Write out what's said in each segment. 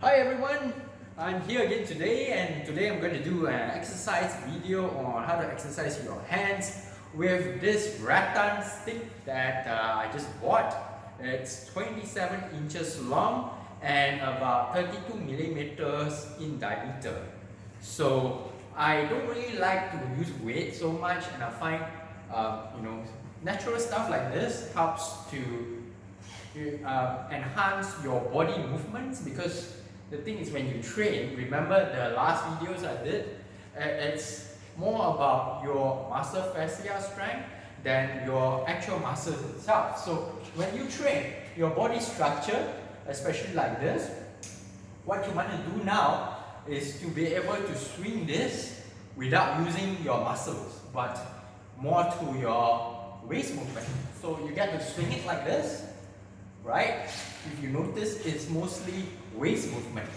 Hi everyone, I'm here again today, and today I'm going to do an exercise video on how to exercise your hands with this rattan stick that I just bought. It's 27 inches long and about 32 millimeters in diameter. So I don't really like to use weight so much, and I find natural stuff like this helps to enhance your body movements, because the thing is, when you train, remember the last videos I did, it's more about your muscle fascia strength than your actual muscles itself. So when you train your body structure, especially like this, what you want to do now is to be able to swing this without using your muscles, but more to your waist movement. So you get to swing it like this, right? If you notice, it's mostly waist movement,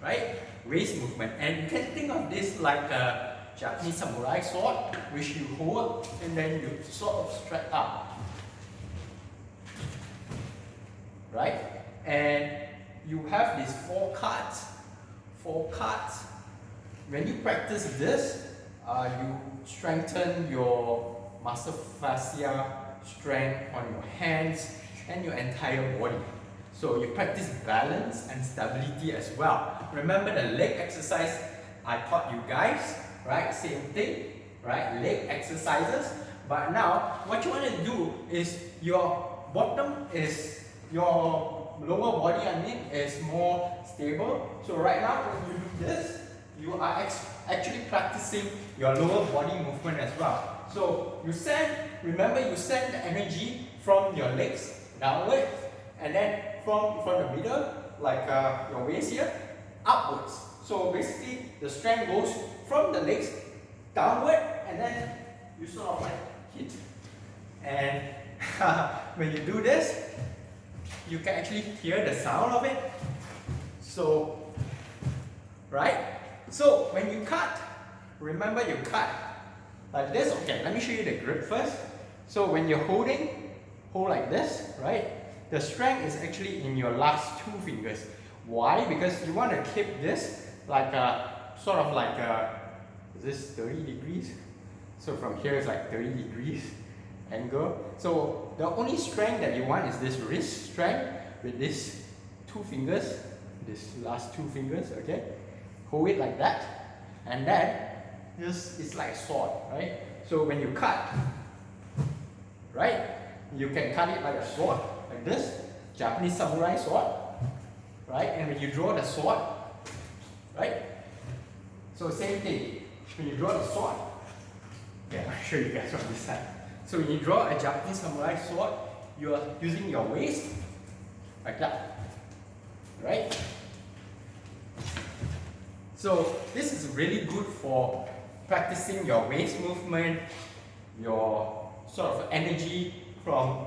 right? Waist movement. And you can think of this like a Japanese samurai sword, which you hold and then you sort of strike up, right? And you have these four cards. When you practice this, you strengthen your muscle fascia strength on your hands and your entire body. So you practice balance and stability as well. Remember the leg exercise I taught you guys, right? Same thing, right? Leg exercises. But now what you want to do is your bottom is your lower body, is more stable. So right now when you do this, you are actually practicing your lower body movement as well. So you remember you send the energy from your legs downward, and then from the middle, like your waist here, upwards. So basically the strength goes from the legs downward, and then you sort of like hit. And when you do this, you can actually hear the sound of it. So, right? So when you cut, remember you cut like this. Okay, let me show you the grip first. So when you're hold like this, right? The strength is actually in your last two fingers. Why? Because you want to keep this like sort of like is this 30 degrees? So from here it's like 30 degrees angle. So the only strength that you want is this wrist strength with these two fingers, this last two fingers, okay? Hold it like that, and then this is like a sword, right? So when you cut, right, you can cut it like a sword, like this, Japanese samurai sword, right? And when you draw the sword, right? So same thing, when you draw the sword, okay, I'll show you guys from this side. So when you draw a Japanese samurai sword, you are using your waist, like that, right? So this is really good for practicing your waist movement, your sort of energy from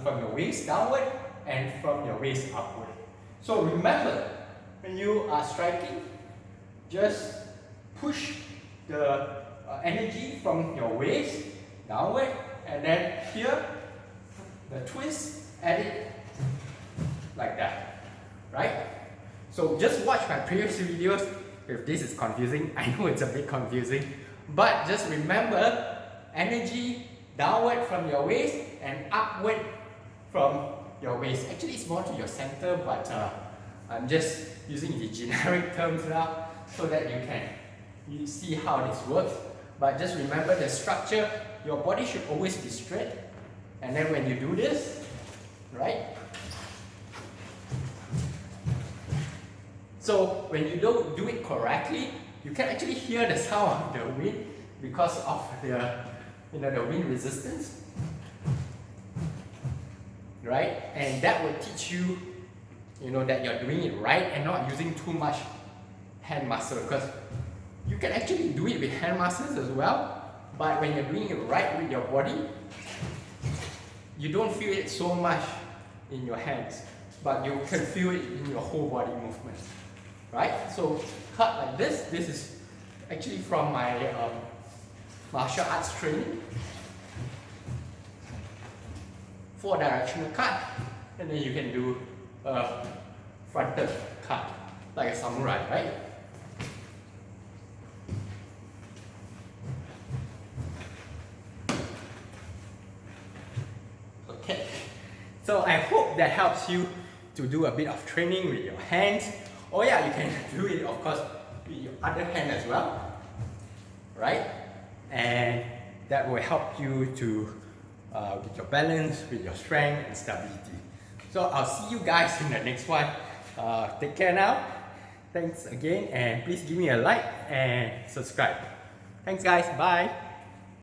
from your waist downward and from your waist upward. So remember, when you are striking, just push the energy from your waist downward, and then here, the twist, add it like that, right? So just watch my previous videos. If this is confusing, I know it's a bit confusing, but just remember, energy downward from your waist and upward from your waist. Actually, it's more to your center, but I'm just using the generic terms now so that you see how this works. But just remember the structure. Your body should always be straight, and then when you do this, right? So when you don't do it correctly, you can actually hear the sound of the wind because of the wind resistance, right? And that will teach you, that you're doing it right and not using too much hand muscle, because you can actually do it with hand muscles as well, but when you're doing it right with your body, you don't feel it so much in your hands, but you can feel it in your whole body movement, right? So cut like this. This is actually from my martial arts training. 4 directional cut, and then you can do fronted cut, like a samurai, right? Okay, so I hope that helps you to do a bit of training with your hands. Oh yeah, you can do it of course with your other hand as well, right? And that will help you to with your balance, with your strength and stability. So I'll see you guys in the next one. Take care now. Thanks again, and please give me a like and subscribe. Thanks guys, bye.